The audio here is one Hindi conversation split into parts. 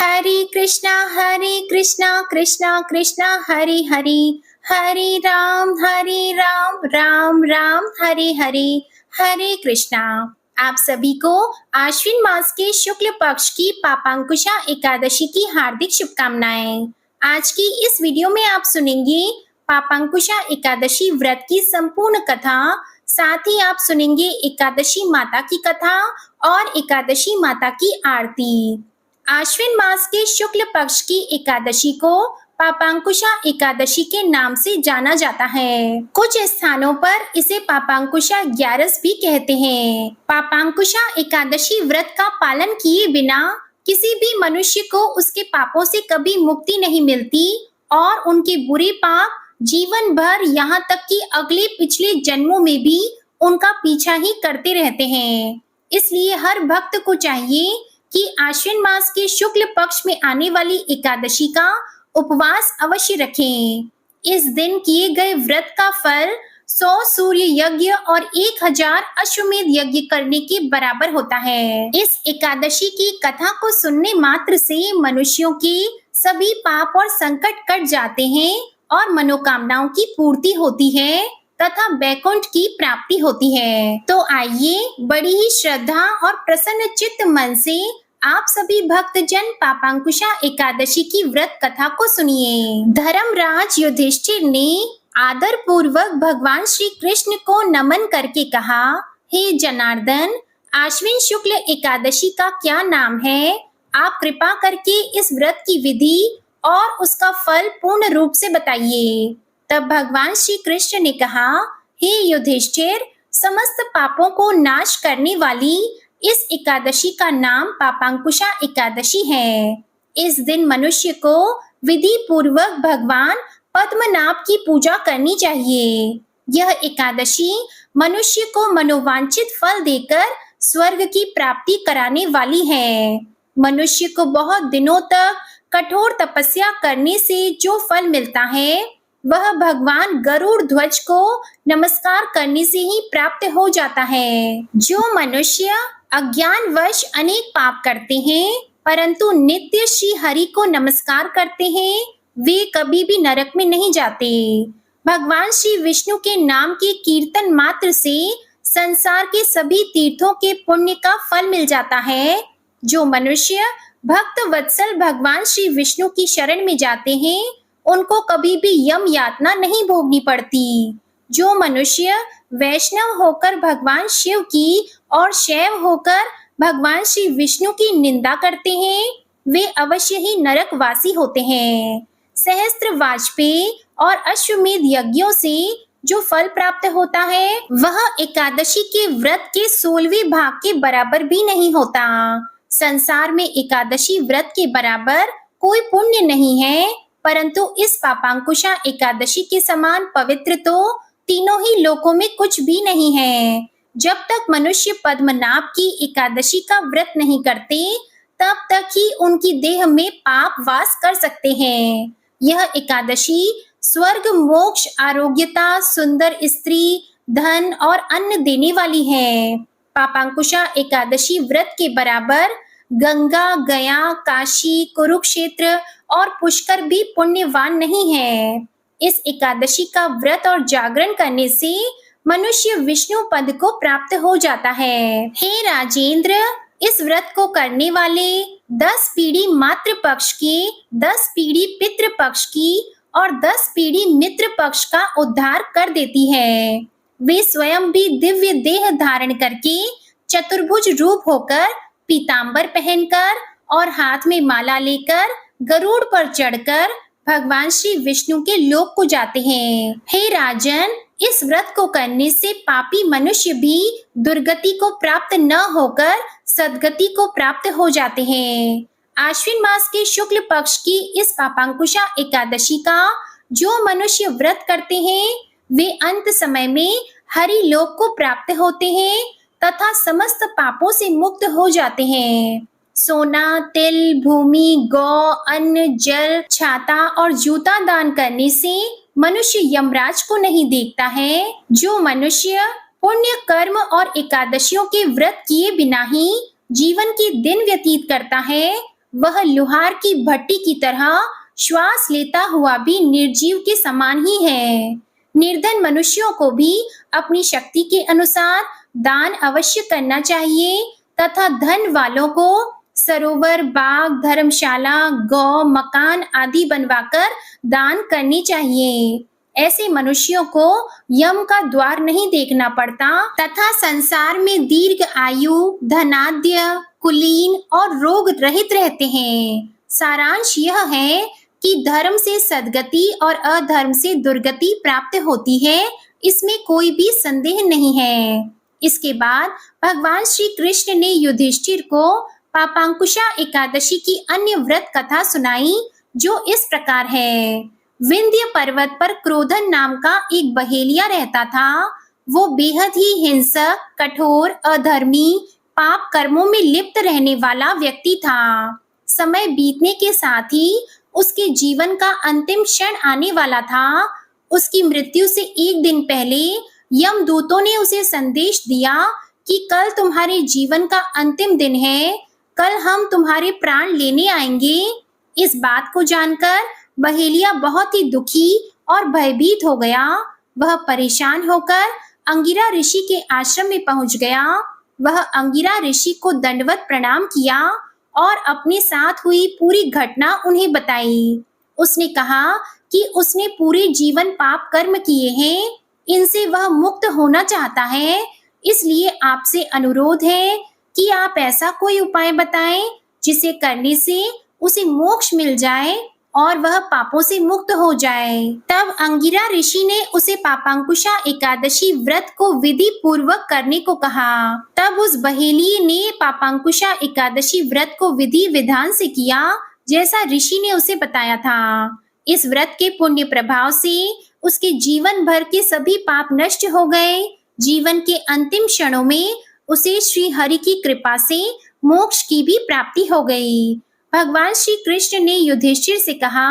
हरे कृष्णा कृष्णा कृष्णा हरे हरे, हरे राम राम राम हरे हरे, हरे कृष्णा। आप सभी को आश्विन मास के शुक्ल पक्ष की पापांकुशा एकादशी की हार्दिक शुभकामनाएं। आज की इस वीडियो में आप सुनेंगे पापांकुशा एकादशी व्रत की संपूर्ण कथा, साथ ही आप सुनेंगे एकादशी माता की कथा और एकादशी माता की आरती। आश्विन मास के शुक्ल पक्ष की एकादशी को पापांकुशा एकादशी के नाम से जाना जाता है। कुछ स्थानों पर इसे पापांकुशा 11 भी कहते हैं। पापांकुशा एकादशी व्रत का पालन किए बिना किसी भी मनुष्य को उसके पापों से कभी मुक्ति नहीं मिलती और उनके बुरे पाप जीवन भर, यहाँ तक कि अगले पिछले जन्मों में भी उनका पीछा ही करते रहते हैं। इसलिए हर भक्त को चाहिए कि आश्विन मास के शुक्ल पक्ष में आने वाली एकादशी का उपवास अवश्य रखें। इस दिन किए गए व्रत का फल 100 सूर्य यज्ञ और 1000 अश्वमेध यज्ञ करने के बराबर होता है। इस एकादशी की कथा को सुनने मात्र से मनुष्यों के सभी पाप और संकट कट जाते हैं और मनोकामनाओं की पूर्ति होती है तथा बैकुंठ की प्राप्ति होती है। तो आइए बड़ी ही श्रद्धा और प्रसन्न चित्त मन से आप सभी भक्तजन पापांकुशा एकादशी की व्रत कथा को सुनिए। धर्मराज युधिष्ठिर ने आदर पूर्वक भगवान श्री कृष्ण को नमन करके कहा, हे जनार्दन, आश्विन शुक्ल एकादशी का क्या नाम है? आप कृपा करके इस व्रत की विधि और उसका फल पूर्ण रूप से बताइए। तब भगवान श्री कृष्ण ने कहा, हे युधिष्ठिर, समस्त पापों को नाश करने वाली इस एकादशी का नाम पापांकुशा एकादशी है। इस दिन मनुष्य को विधि पूर्वक भगवान पद्मनाभ की पूजा करनी चाहिए। यह एकादशी मनुष्य को मनोवांछित फल देकर स्वर्ग की प्राप्ति कराने वाली है। मनुष्य को बहुत दिनों तक कठोर तपस्या करने से जो फल मिलता है वह भगवान गरुड़ ध्वज को नमस्कार करने से ही प्राप्त हो जाता है। जो मनुष्य अज्ञानवश अनेक पाप करते हैं परंतु नित्य श्री हरि को नमस्कार करते हैं, वे कभी भी नरक में नहीं जाते। भगवान श्री विष्णु के नाम के कीर्तन मात्र से संसार के सभी तीर्थों के पुण्य का फल मिल जाता है। जो मनुष्य भक्त वत्सल भगवान श्री विष्णु की शरण में जाते हैं उनको कभी भी यम यातना नहीं भोगनी पड़ती। जो मनुष्य वैष्णव होकर भगवान शिव की और शैव होकर भगवान श्री विष्णु की निंदा करते हैं वे अवश्य ही नरकवासी होते हैं। सहस्त्र वाजपेय और अश्वमेध यज्ञों से जो फल प्राप्त होता है वह एकादशी के व्रत के 16वें भाग के बराबर भी नहीं होता। संसार में एकादशी व्रत के बराबर कोई पुण्य नहीं है, परंतु इस पापांकुशा एकादशी के समान पवित्र तो तीनों ही लोकों में कुछ भी नहीं है। जब तक मनुष्य पद्मनाभ की एकादशी का व्रत नहीं करते तब तक ही उनकी देह में पाप वास कर सकते हैं। यह एकादशी स्वर्ग, मोक्ष, आरोग्यता, सुंदर स्त्री, धन और अन्न देने वाली है। पापांकुशा एकादशी व्रत के बराबर गंगा, गया, काशी, कुरुक्षेत्र और पुष्कर भी पुण्यवान नहीं है। इस एकादशी का व्रत और जागरण करने से मनुष्य विष्णु पद को प्राप्त हो जाता है। हे राजेंद्र, इस व्रत को करने वाले 10 पीढ़ी मातृ पक्ष की, 10 पीढ़ी पितृ पक्ष की और 10 पीढ़ी मित्र पक्ष का उद्धार कर देती है। वे स्वयं भी दिव्य देह धारण करके चतुर्भुज रूप होकर, पीतांबर पहनकर और हाथ में माला लेकर गरुड़ पर चढ़कर भगवान श्री विष्णु के लोक को जाते हैं। हे राजन, इस व्रत को करने से पापी मनुष्य भी दुर्गति को प्राप्त न होकर सद्गति को प्राप्त हो जाते हैं। आश्विन मास के शुक्ल पक्ष की इस पापांकुशा एकादशी का जो मनुष्य व्रत करते हैं वे अंत समय में हरि लोक को प्राप्त होते हैं तथा समस्त पापों से मुक्त हो जाते हैं। सोना, तिल, भूमि, गौ, अन्न, जल, छाता और जूता दान करने से मनुष्य यमराज को नहीं देखता है। जो मनुष्य पुण्य कर्म और एकादशियों के व्रत किए बिना ही जीवन के दिन व्यतीत करता है वह लोहार की भट्टी की तरह श्वास लेता हुआ भी निर्जीव के समान ही है। निर्धन मनुष्यों को भी अपनी शक्ति के अनुसार दान अवश्य करना चाहिए तथा धन वालों को सरोवर, बाग, धर्मशाला, गौ, मकान आदि बनवाकर दान करनी चाहिए। ऐसे मनुष्यों को यम का द्वार नहीं देखना पड़ता तथा संसार में दीर्घ आयु, धनाढ्य, कुलीन और रोग रहित रहते हैं। सारांश यह है कि धर्म से सद्गति और अधर्म से दुर्गति प्राप्त होती है, इसमें कोई भी संदेह नहीं है। इसके बाद भगवान श्री कृष्ण ने युधिष्ठिर को पापांकुशा एकादशी की अन्य व्रत कथा सुनाई, जो इस प्रकार है। विंध्य पर्वत पर क्रोधन नाम का एक बहेलिया रहता था। वो बेहद ही हिंसक, कठोर, अधर्मी, पाप कर्मों में लिप्त रहने वाला व्यक्ति था। समय बीतने के साथ ही उसके जीवन का अंतिम क्षण आने वाला था। उसकी मृत्यु से एक दिन पहले यमदूतों ने उसे संदेश दिया कि कल तुम्हारे जीवन का अंतिम दिन है, कल हम तुम्हारे प्राण लेने आएंगे। इस बात को जानकर बहेलिया बहुत ही दुखी और भयभीत हो गया। वह परेशान होकर अंगिरा ऋषि के आश्रम में पहुंच गया। वह अंगिरा ऋषि को दंडवत प्रणाम किया और अपने साथ हुई पूरी घटना उन्हें बताई। उसने कहा कि उसने पूरे जीवन पाप कर्म किए हैं, इनसे वह मुक्त होना चाहता है। इसलिए आपसे अनुरोध है कि आप ऐसा कोई उपाय बताएं जिसे करने से उसे मोक्ष मिल जाए और वह पापों से मुक्त हो जाए। तब अंगिरा ऋषि ने उसे पापांकुशा एकादशी व्रत को विधि पूर्वक करने को कहा। तब उस बहेलिये ने पापांकुशा एकादशी व्रत को विधि विधान से किया, जैसा ऋषि ने उसे बताया था। इस व्रत के पुण्य प्रभाव से उसके जीवन भर के सभी पाप नष्ट हो गए। जीवन के अंतिम क्षणों में उसे श्री हरि की कृपा से मोक्ष की भी प्राप्ति हो गई। भगवान श्री कृष्ण ने युधिष्ठिर से कहा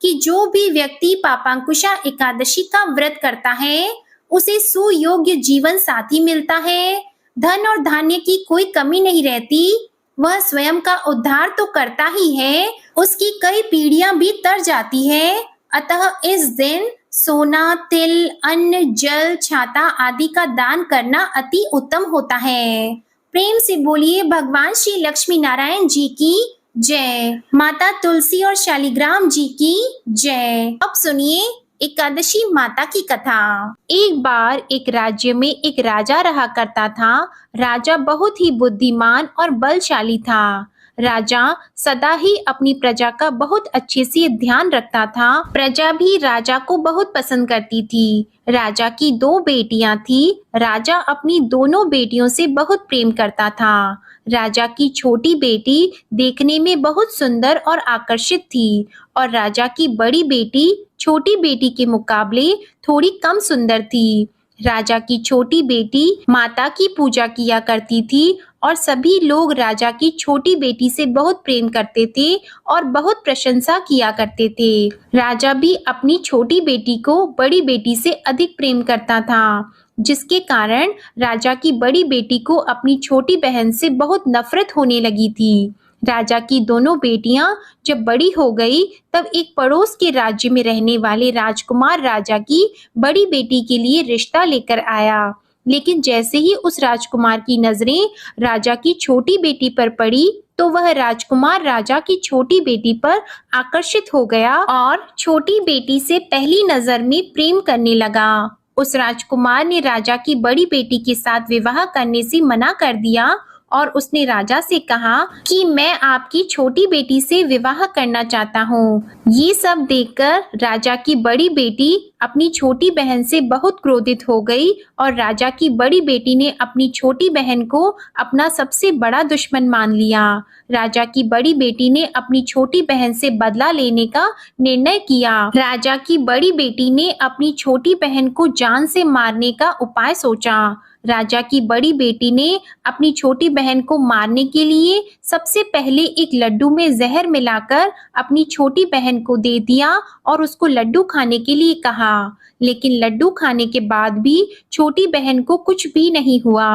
कि जो भी व्यक्ति पापांकुशा एकादशी का व्रत करता है, उसे सुयोग्य जीवन साथी मिलता है। धन और धान्य की कोई कमी नहीं रहती। वह स्वयं का उद्धार तो करता ही है, उसकी कई पीढ़ियां भी तर जाती है। अतः इस दिन सोना, तिल, अन्न, जल, छाता आदि का दान करना अति उत्तम होता है। प्रेम से बोलिए भगवान श्री लक्ष्मी नारायण जी की जय। माता तुलसी और शालिग्राम जी की जय। अब सुनिए एकादशी माता की कथा। एक बार एक राज्य में एक राजा रहा करता था। राजा बहुत ही बुद्धिमान और बलशाली था। राजा सदा ही अपनी प्रजा का बहुत अच्छे से ध्यान रखता था। प्रजा भी राजा को बहुत पसंद करती थी। राजा की 2 बेटियां थी। राजा अपनी दोनों बेटियों से बहुत प्रेम करता था। राजा की छोटी बेटी देखने में बहुत सुंदर और आकर्षित थी और राजा की बड़ी बेटी छोटी बेटी के मुकाबले थोड़ी कम सुंदर थी। राजा की छोटी बेटी माता की पूजा किया करती थी और सभी लोग राजा की छोटी बेटी से बहुत प्रेम करते थे और बहुत प्रशंसा किया करते थे। राजा भी अपनी छोटी बेटी को बड़ी बेटी से अधिक प्रेम करता था, जिसके कारण राजा की बड़ी बेटी को अपनी छोटी बहन से बहुत नफरत होने लगी थी। राजा की दोनों बेटियां जब बड़ी हो गई, तब एक पड़ोस के राज्य में रहने वाले राजकुमार राजा की बड़ी बेटी के लिए रिश्ता लेकर आया। लेकिन जैसे ही उस राजकुमार की नजरें राजा की छोटी बेटी पर पड़ी, तो वह राजकुमार राजा की छोटी बेटी पर आकर्षित हो गया और छोटी बेटी से पहली नजर में प्रेम करने लगा। उस राजकुमार ने राजा की बड़ी बेटी के साथ विवाह करने से मना कर दिया और उसने राजा से कहा कि मैं आपकी छोटी बेटी से विवाह करना चाहता हूँ। ये सब देखकर राजा की बड़ी बेटी अपनी छोटी बहन से बहुत क्रोधित हो गई और राजा की बड़ी बेटी ने अपनी छोटी बहन को अपना सबसे बड़ा दुश्मन मान लिया। राजा की बड़ी बेटी ने अपनी छोटी बहन से बदला लेने का निर्णय किया। राजा की बड़ी बेटी ने अपनी छोटी बहन को जान से मारने का उपाय सोचा। राजा की बड़ी बेटी ने अपनी छोटी बहन को मारने के लिए सबसे पहले एक लड्डू में जहर मिलाकर अपनी छोटी बहन को दे दिया और उसको लड्डू खाने के लिए कहा। लेकिन लड्डू खाने के बाद भी छोटी बहन को कुछ भी नहीं हुआ।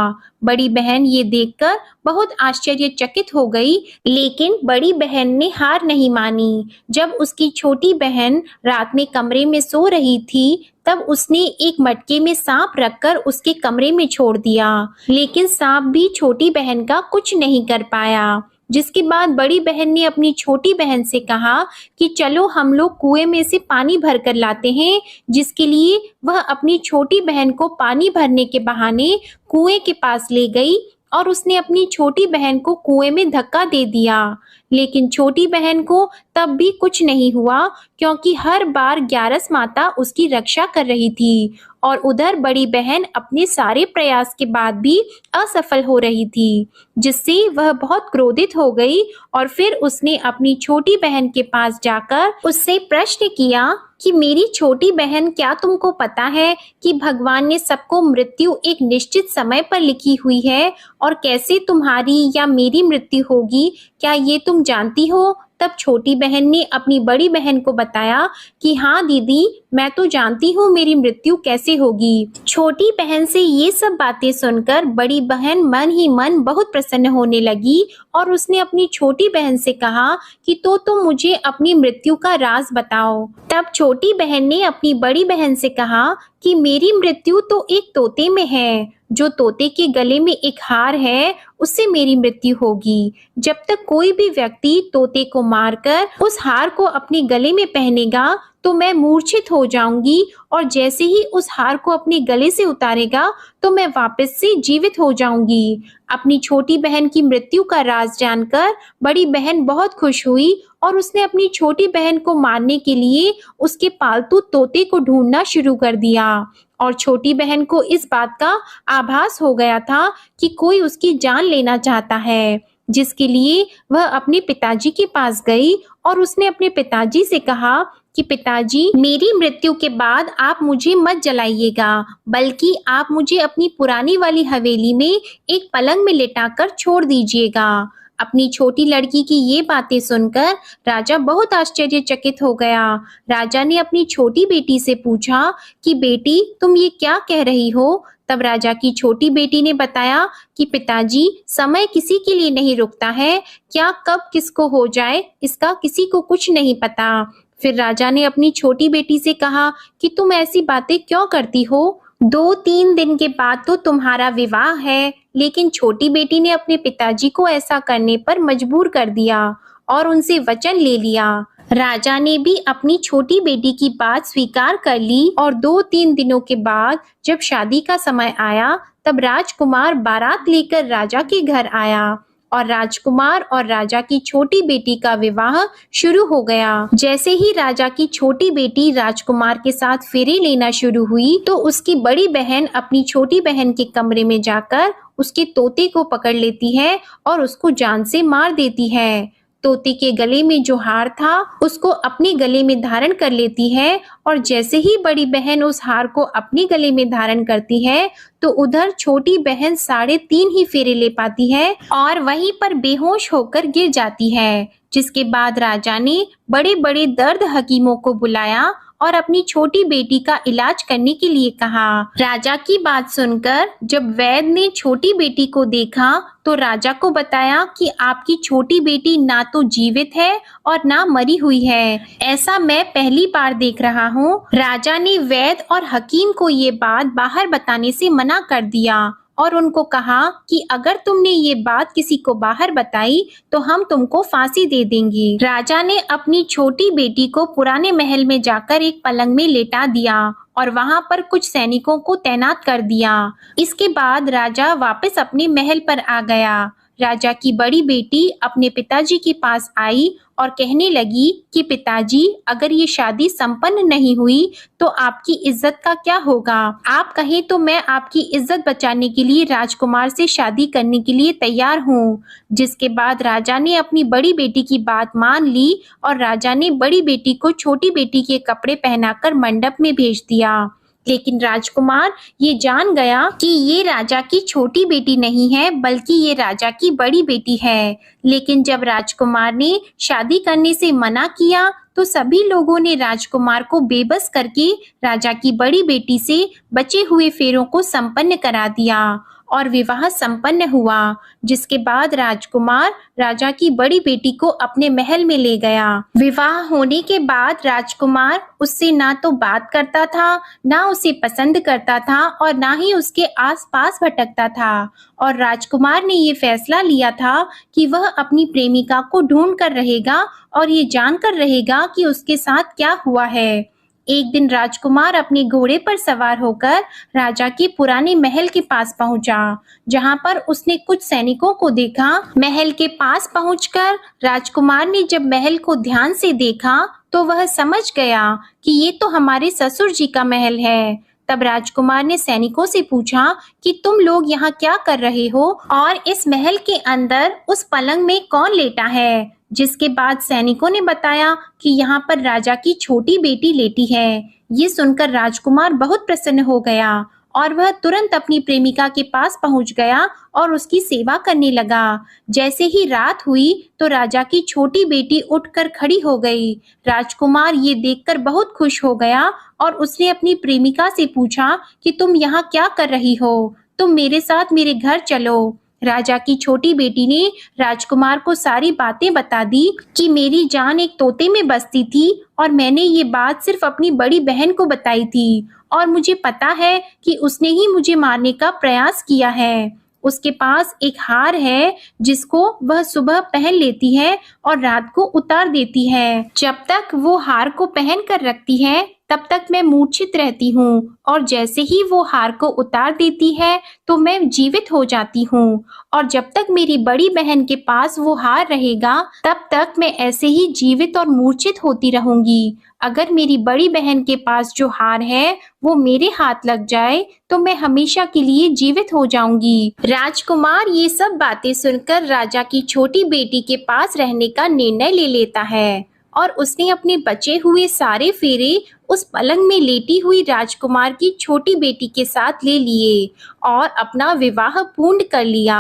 बड़ी बहन ये देखकर बहुत आश्चर्यचकित हो गई, लेकिन बड़ी बहन ने हार नहीं मानी। जब उसकी छोटी बहन रात में कमरे में सो रही थी, तब उसने एक मटके में सांप रखकर उसके कमरे में छोड़ दिया, लेकिन सांप भी छोटी बहन का कुछ नहीं कर पाया। जिसके बाद बड़ी बहन ने अपनी छोटी बहन से कहा कि चलो हम लोग कुएं में से पानी भर कर लाते हैं, जिसके लिए वह अपनी छोटी बहन को पानी भरने के बहाने कुएं के पास ले गई और उसने अपनी छोटी बहन को कुएं में धक्का दे दिया। लेकिन छोटी बहन को तब भी कुछ नहीं हुआ, क्योंकि हर बार ग्यारस माता उसकी रक्षा कर रही थी और उधर बड़ी बहन अपने सारे प्रयास के बाद भी असफल हो रही थी, जिससे वह बहुत क्रोधित हो गई और फिर उसने अपनी छोटी बहन के पास जाकर उससे प्रश्न किया कि मेरी छोटी बहन, क्या तुमको पता है कि भगवान ने सबको मृत्यु एक निश्चित समय पर लिखी हुई है और कैसे तुम्हारी या मेरी मृत्यु होगी, क्या ये तुम जानती हो? तब छोटी बहन ने अपनी बड़ी बहन को बताया कि हाँ दीदी, मैं तो जानती हूँ मेरी मृत्यु कैसे होगी। छोटी बहन से ये सब बातें सुनकर बड़ी बहन मन ही मन बहुत प्रसन्न होने लगी और उसने अपनी छोटी बहन से कहा कि तो तुम मुझे अपनी मृत्यु का राज बताओ। तब छोटी बहन ने अपनी बड़ी बहन से कहा कि मेरी मृत्यु तो एक तोते में है, जो तोते के गले में एक हार है, उससे मेरी मृत्यु होगी। जब तक कोई भी व्यक्ति तोते को मारकर उस हार को अपने गले में पहनेगा तो मैं मूर्छित हो जाऊंगी, और जैसे ही उस हार को अपने गले से उतारेगा तो मैं वापस से जीवित हो जाऊंगी। अपनी छोटी बहन की मृत्यु का राज जानकर बड़ी बहन बहुत खुश हुई और उसने अपनी छोटी बहन को मारने के लिए उसके पालतू तोते को ढूंढना शुरू कर दिया। और छोटी बहन को इस बात का आभास हो गया था कि कोई उसकी जान लेना चाहता है, जिसके लिए वह अपने पिताजी के पास गई और उसने अपने पिताजी से कहा कि पिताजी, मेरी मृत्यु के बाद आप मुझे मत जलाइएगा, बल्कि आप मुझे अपनी पुरानी वाली हवेली में एक पलंग में लिटाकर छोड़ दीजिएगा। अपनी छोटी लड़की की ये बातें सुनकर राजा बहुत आश्चर्यचकित हो गया। राजा ने अपनी छोटी बेटी से पूछा कि बेटी, तुम ये क्या कह रही हो? तब राजा की छोटी बेटी ने बताया कि पिताजी, समय किसी के लिए नहीं रुकता है, क्या कब किसको हो जाए इसका किसी को कुछ नहीं पता। फिर राजा ने अपनी छोटी बेटी से कहा कि तुम ऐसी बातें क्यों करती हो? 2-3 दिन के बाद तो तुम्हारा विवाह है। लेकिन छोटी बेटी ने अपने पिताजी को ऐसा करने पर मजबूर कर दिया और उनसे वचन ले लिया। राजा ने भी अपनी छोटी बेटी की बात स्वीकार कर ली और 2-3 दिनों के बाद जब शादी का समय आया, तब राजकुमार बारात लेकर राजा के घर आया और राजकुमार और राजा की छोटी बेटी का विवाह शुरू हो गया। जैसे ही राजा की छोटी बेटी राजकुमार के साथ फेरे लेना शुरू हुई, तो उसकी बड़ी बहन अपनी छोटी बहन के कमरे में जाकर उसके तोते को पकड़ लेती है और उसको जान से मार देती है। तोते के गले में जो हार था उसको अपने गले में धारण कर लेती है, और जैसे ही बड़ी बहन उस हार को अपने गले में धारण करती है तो उधर छोटी बहन 3.5 ही फेरे ले पाती है और वहीं पर बेहोश होकर गिर जाती है। जिसके बाद राजा ने बड़े बड़े दर्द हकीमों को बुलाया और अपनी छोटी बेटी का इलाज करने के लिए कहा। राजा की बात सुनकर जब वैद्य ने छोटी बेटी को देखा तो राजा को बताया कि आपकी छोटी बेटी ना तो जीवित है और ना मरी हुई है, ऐसा मैं पहली बार देख रहा हूँ। राजा ने वैद्य और हकीम को ये बात बाहर बताने से मना कर दिया और उनको कहा कि अगर तुमने ये बात किसी को बाहर बताई तो हम तुमको फांसी दे देंगे। राजा ने अपनी छोटी बेटी को पुराने महल में जाकर एक पलंग में लेटा दिया और वहां पर कुछ सैनिकों को तैनात कर दिया। इसके बाद राजा वापस अपने महल पर आ गया। राजा की बड़ी बेटी अपने पिताजी के पास आई और कहने लगी कि पिताजी, अगर ये शादी संपन्न नहीं हुई तो आपकी इज्जत का क्या होगा? आप कहें तो मैं आपकी इज्जत बचाने के लिए राजकुमार से शादी करने के लिए तैयार हूँ। जिसके बाद राजा ने अपनी बड़ी बेटी की बात मान ली और राजा ने बड़ी बेटी को छोटी बेटी के कपड़े पहनाकर मंडप में भेज दिया। लेकिन राजकुमार ये जान गया कि ये राजा की छोटी बेटी नहीं है, बल्कि ये राजा की बड़ी बेटी है। लेकिन जब राजकुमार ने शादी करने से मना किया तो सभी लोगों ने राजकुमार को बेबस करके राजा की बड़ी बेटी से बचे हुए फेरों को संपन्न करा दिया और विवाह संपन्न हुआ, जिसके बाद राजकुमार राजा की बड़ी बेटी को अपने महल में ले गया। विवाह होने के बाद राजकुमार उससे ना तो बात करता था, ना उसे पसंद करता था और ना ही उसके आसपास भटकता था। और राजकुमार ने ये फैसला लिया था कि वह अपनी प्रेमिका को ढूंढ कर रहेगा और ये जानकर रहेगा कि उसके साथ क्या हुआ है। एक दिन राजकुमार अपने घोड़े पर सवार होकर राजा के पुराने महल के पास पहुंचा, जहां पर उसने कुछ सैनिकों को देखा। महल के पास पहुंचकर राजकुमार ने जब महल को ध्यान से देखा तो वह समझ गया कि ये तो हमारे ससुर जी का महल है। तब राजकुमार ने सैनिकों से पूछा कि तुम लोग यहाँ क्या कर रहे हो और इस महल के अंदर उस पलंग में कौन लेटा है। जिसके बाद सैनिकों ने बताया कि यहाँ पर राजा की छोटी बेटी लेटी है। ये सुनकर राजकुमार बहुत प्रसन्न हो गया और वह तुरंत अपनी प्रेमिका के पास पहुंच गया और उसकी सेवा करने लगा। जैसे ही रात हुई तो राजा की छोटी बेटी उठकर खड़ी हो गई। राजकुमार ये देखकर बहुत खुश हो गया और उसने अपनी प्रेमिका से पूछा कि तुम यहाँ क्या कर रही हो, तुम मेरे साथ मेरे घर चलो। राजा की छोटी बेटी ने राजकुमार को सारी बातें बता दी कि मेरी जान एक तोते में बसती थी और मैंने ये बात सिर्फ अपनी बड़ी बहन को बताई थी और मुझे पता है कि उसने ही मुझे मारने का प्रयास किया है। उसके पास एक हार है जिसको वह सुबह पहन लेती है और रात को उतार देती है। जब तक वो हार को पहन कर रखती है तब तक मैं मूर्छित रहती हूँ और जैसे ही वो हार को उतार देती है तो मैं जीवित हो जाती हूँ और जब तक मेरी बड़ी बहन के पास वो हार रहेगा तब तक मैं ऐसे ही जीवित और मूर्छित होती रहूंगी। अगर मेरी बड़ी बहन के पास जो हार है वो मेरे हाथ लग जाए तो मैं हमेशा के लिए जीवित हो जाऊंगी। राजकुमार ये सब बातें सुनकर राजा की छोटी बेटी के पास रहने का निर्णय ले लेता है और उसने अपने बचे हुए सारे फेरे उस पलंग में लेटी हुई राजकुमार की छोटी बेटी के साथ ले लिए और अपना विवाह पूर्ण कर लिया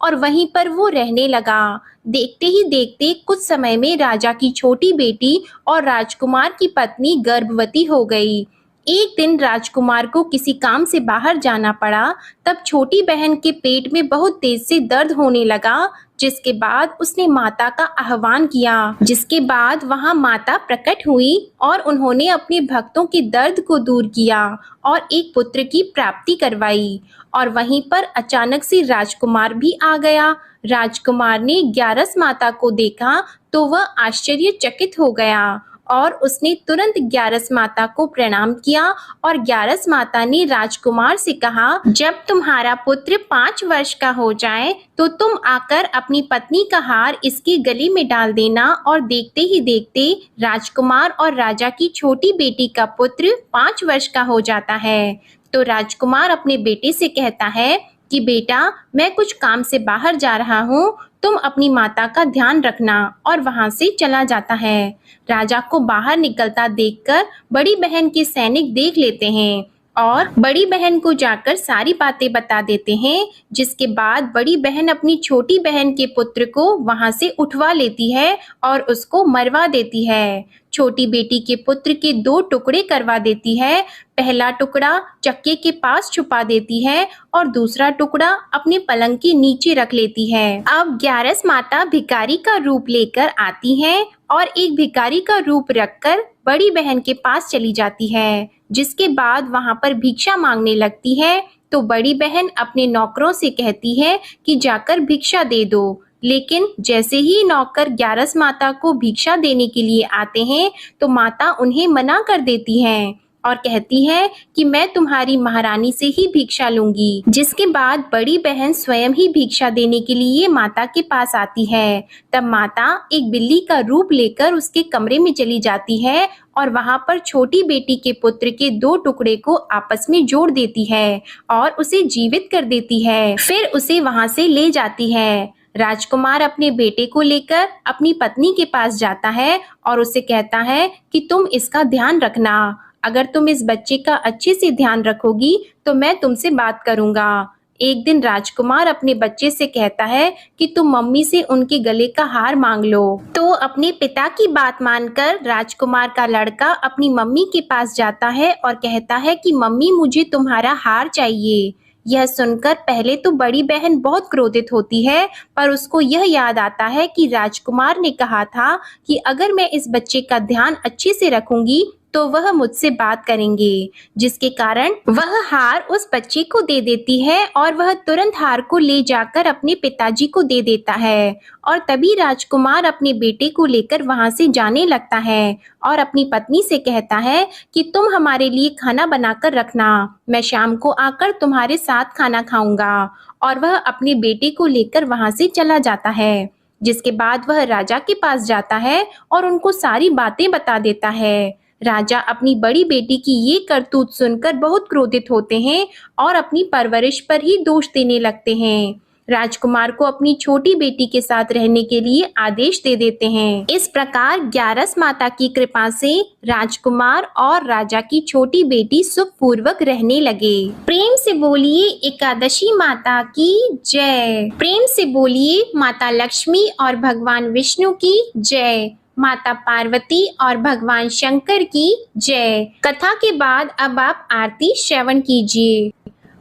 और वहीं पर वो रहने लगा। देखते ही देखते कुछ समय में राजा की छोटी बेटी और राजकुमार की पत्नी गर्भवती हो गई। एक दिन राजकुमार को किसी काम से बाहर जाना पड़ा। तब छोटी बहन के पेट में बहुत तेज से दर्द होने लगा, जिसके बाद उसने माता का आह्वान किया। जिसके बाद वहां माता प्रकट हुई और उन्होंने अपने भक्तों के दर्द को दूर किया और एक पुत्र की प्राप्ति करवाई। और वहीं पर अचानक से राजकुमार भी आ गया। राजकुमार ने ग्यारस माता को देखा तो वह आश्चर्यचकित हो गया और उसने तुरंत ग्यारस माता को प्रणाम किया और ग्यारस माता ने राजकुमार से कहा, जब तुम्हारा पुत्र 5 वर्ष का हो जाए तो तुम आकर अपनी पत्नी का हार इसके गले में डाल देना। और देखते ही देखते राजकुमार और राजा की छोटी बेटी का पुत्र 5 वर्ष का हो जाता है। तो राजकुमार अपने बेटे से कहता है कि बेटा, मैं कुछ काम से बाहर जा रहा हूँ, तुम अपनी माता का ध्यान रखना, और वहां से चला जाता है। राजा को बाहर निकलता देखकर बड़ी बहन के सैनिक देख लेते हैं और बड़ी बहन को जाकर सारी बातें बता देते हैं। जिसके बाद बड़ी बहन अपनी छोटी बहन के पुत्र को वहां से उठवा लेती है और उसको मरवा देती है। छोटी बेटी के पुत्र के 2 टुकड़े करवा देती है। पहला टुकड़ा चक्के के पास छुपा देती है और दूसरा टुकड़ा अपने पलंग के नीचे रख लेती है। अब ग्यारस माता भिखारी का रूप लेकर आती है और एक भिखारी का रूप रखकर बड़ी बहन के पास चली जाती है। जिसके बाद वहां पर भिक्षा मांगने लगती है। तो बड़ी बहन अपने नौकरों से कहती है कि जाकर भिक्षा दे दो। लेकिन जैसे ही नौकर ग्यारस माता को भिक्षा देने के लिए आते हैं तो माता उन्हें मना कर देती है और कहती है कि मैं तुम्हारी महारानी से ही भिक्षा लूंगी। जिसके बाद बड़ी बहन स्वयं ही भिक्षा देने के लिए माता के पास आती है। तब माता एक बिल्ली का रूप लेकर उसके कमरे में चली जाती है और वहां पर छोटी बेटी के पुत्र के 2 टुकड़े को आपस में जोड़ देती है और उसे जीवित कर देती है। फिर उसे वहां से ले जाती है। राजकुमार अपने बेटे को लेकर अपनी पत्नी के पास जाता है और उसे कहता है कि तुम इसका ध्यान रखना। अगर तुम इस बच्चे का अच्छे से ध्यान रखोगी तो मैं तुमसे बात करूंगा। एक दिन राजकुमार अपने बच्चे से कहता है कि तुम मम्मी से उनके गले का हार मांग लो। तो अपने पिता की बात मानकर राजकुमार का लड़का अपनी मम्मी के पास जाता है और कहता है कि मम्मी, मुझे तुम्हारा हार चाहिए। यह सुनकर पहले तो बड़ी बहन बहुत क्रोधित होती है, पर उसको यह याद आता है कि राजकुमार ने कहा था कि अगर मैं इस बच्चे का ध्यान अच्छे से रखूंगी तो वह मुझसे बात करेंगे, जिसके कारण वह हार उस बच्चे को दे देती है और वह तुरंत हार को ले जाकर अपने पिताजी को दे देता है। और तभी राजकुमार अपने बेटे को लेकर वहां से जाने लगता है और अपनी पत्नी से कहता है कि तुम हमारे लिए खाना बनाकर रखना, मैं शाम को आकर तुम्हारे साथ खाना खाऊंगा। और वह अपने बेटे को लेकर वहां से चला जाता है, जिसके बाद वह राजा के पास जाता है और उनको सारी बातें बता देता है। राजा अपनी बड़ी बेटी की ये करतूत सुनकर बहुत क्रोधित होते हैं और अपनी परवरिश पर ही दोष देने लगते हैं। राजकुमार को अपनी छोटी बेटी के साथ रहने के लिए आदेश दे देते हैं। इस प्रकार ग्यारस माता की कृपा से राजकुमार और राजा की छोटी बेटी सुखपूर्वक रहने लगे। प्रेम से बोलिए एकादशी माता की जय। प्रेम से बोलिए माता लक्ष्मी और भगवान विष्णु की जय। माता पार्वती और भगवान शंकर की जय। कथा के बाद अब आप आरती श्रवण कीजिए।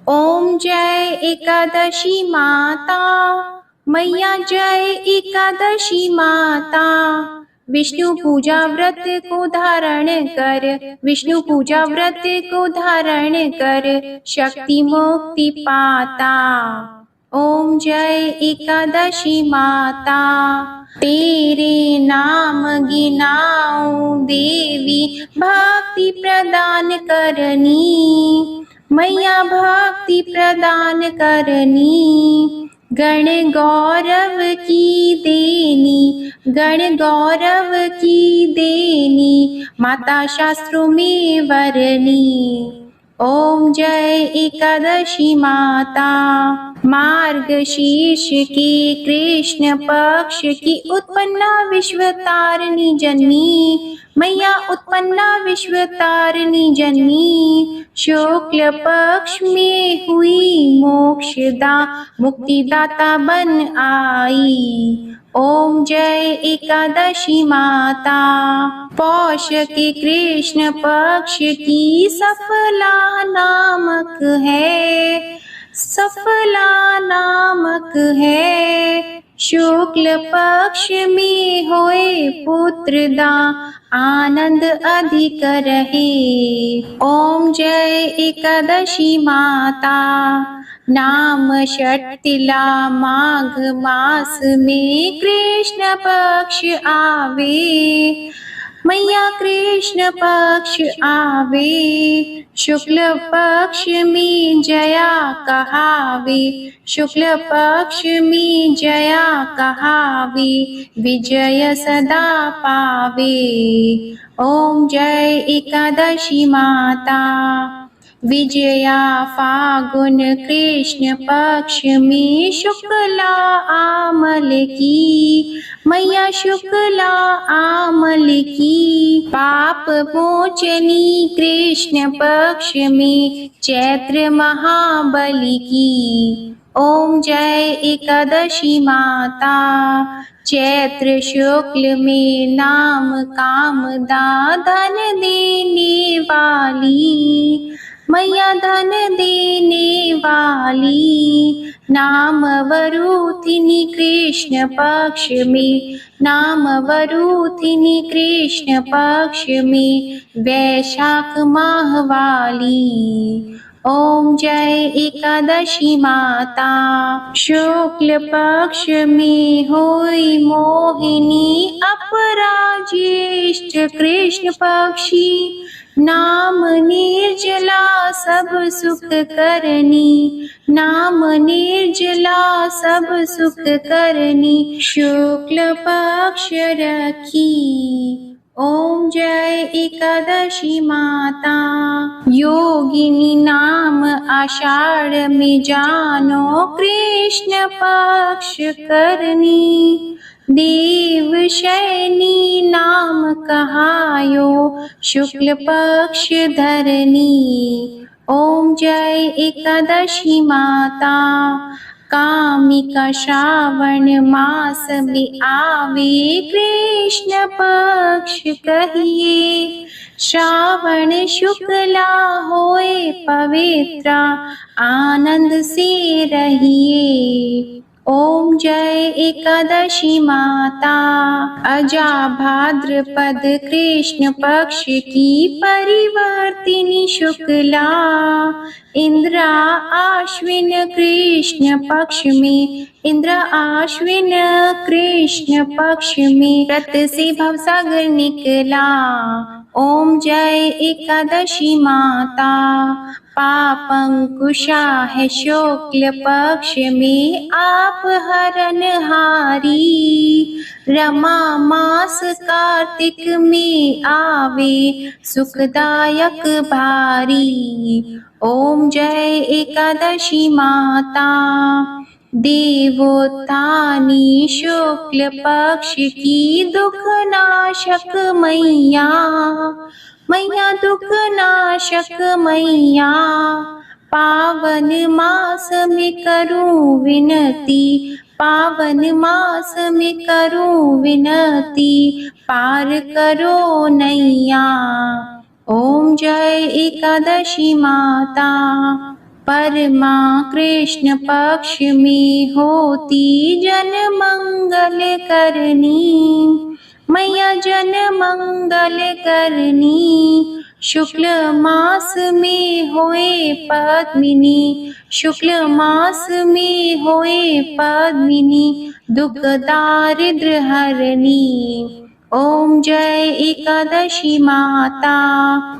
ओम जय एकादशी माता, मैया जय एकादशी माता। विष्णु पूजा व्रत को धारण कर, विष्णु पूजा व्रत को धारण कर, शक्ति मुक्ति पाता। ओम जय एकादशी माता, तेरे नाम गिनाऊं देवी, भक्ति प्रदान करनी, मैया भक्ति प्रदान करनी। गण गौरव की देनी, गण गौरव की देनी, माता शास्त्रों में वरनी। ओम जय एकादशी माता, मार्गशीर्ष की कृष्ण पक्ष की उत्पन्ना विश्वतारिणी जन्मी, मैया उत्पन्ना विश्वतारिणी जन्मी। शुक्ल पक्ष में हुई मोक्षदा, मुक्तिदाता बन आई। ओम जय एकादशी माता, पौष के कृष्ण पक्ष की सफला नामक है, सफला नामक है। शुक्ल पक्ष में होए पुत्रदा, आनंद अधिक रहे। ओम जय एकादशी माता, नाम षटतिला माघ मास में कृष्ण पक्ष आवे, मैया कृष्ण पक्ष आवे। शुक्ल पक्ष में जया कहावे, शुक्ल पक्ष में जया कहावे, विजय सदा पावे। ओम जय एकादशी माता, विजया फागुन कृष्ण पक्ष में शुक्ला आमल की, मैया शुक्ला आमल की। पाप मोचनी कृष्ण पक्ष में चैत्र महाबली की। ओम जय एकादशी माता, चैत्र शुक्ल में नाम कामदा, धन देने वाली, मैया धन देने वाली। नाम वरूथिनी कृष्ण पक्ष में, नाम वरूथिनी कृष्ण पक्ष में, वैशाख माह वाली। ओम जय एकादशी माता, शुक्ल पक्ष में होई मोहिनी, अपराज्येष्ठ कृष्ण पक्षी। नाम निर्जला सब सुख करनी, नाम निर्जला सब सुख करनी, शुक्ल पक्ष रखी। ओम जय एकादशी माता, योगिनी नाम आषाढ़ में जानो, कृष्ण पक्ष करनी। देव शयनी नाम कहायो, शुक्ल पक्ष धरनी। ओम जय एकादशी माता, कामिका श्रावण मास में आवे, कृष्ण पक्ष कहिए। श्रावण शुक्ला होए पवित्रा, आनंद से रहिए। ओम जय एकादशी माता। अजा भाद्रपद कृष्ण पक्ष की परिवर्तिनी शुक्ला, इंद्रा आश्विन कृष्ण पक्ष में, इंद्र आश्विन कृष्ण पक्ष में रत से भवसागर निकला। ओम जय एकादशी माता। पापंकुशा है शुक्ल पक्ष में आप हरनहारी, रमा मास कार्तिक में आवे सुखदायक भारी। ओम जय एकादशी माता। देवोत्थानी शुक्ल पक्ष की दुख नाशक मैया, मैया दुख नाशक मैया। पावन मास में करूं विनती, पावन मास में करूं विनती, पार करो नैया। ओम जय एकादशी माता। परमा कृष्ण पक्ष में होती जन मंगल करनी, मैया जन मंगल करनी। शुक्ल मास में होए पद्मिनी, शुक्ल मास में होए पद्मिनी, दुख दारिद्र हरनी। ओम जय एकादशी माता।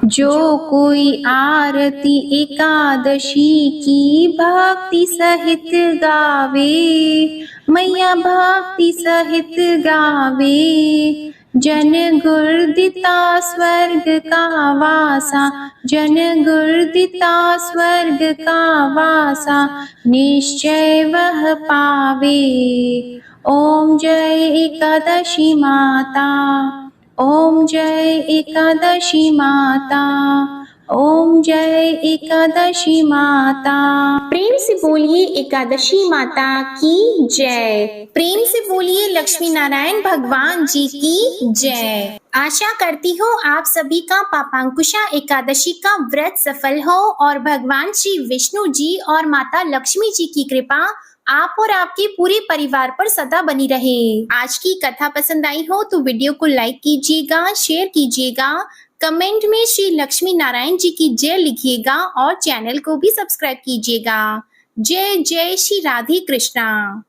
जो कोई आरती एकादशी की भक्ति सहित गावे, मैया भक्ति सहित गावे, जन गुर्दिता स्वर्ग का वासा, जन गुर्दिता स्वर्ग का वासा, निश्चय वह पावे। ओम जय एकादशी माता। ओम जय एकादशी माता। ओम जय एकादशी माता। प्रेम से बोलिए एकादशी माता की जय। प्रेम से बोलिए लक्ष्मी नारायण भगवान जी की जय। आशा करती हूँ आप सभी का पापांकुशा एकादशी का व्रत सफल हो और भगवान श्री विष्णु जी और माता लक्ष्मी जी की कृपा आप और आपके पूरे परिवार पर सदा बनी रहे। आज की कथा पसंद आई हो तो वीडियो को लाइक कीजिएगा, शेयर कीजिएगा, कमेंट में श्री लक्ष्मी नारायण जी की जय लिखिएगा और चैनल को भी सब्सक्राइब कीजिएगा। जय जय श्री राधे कृष्णा।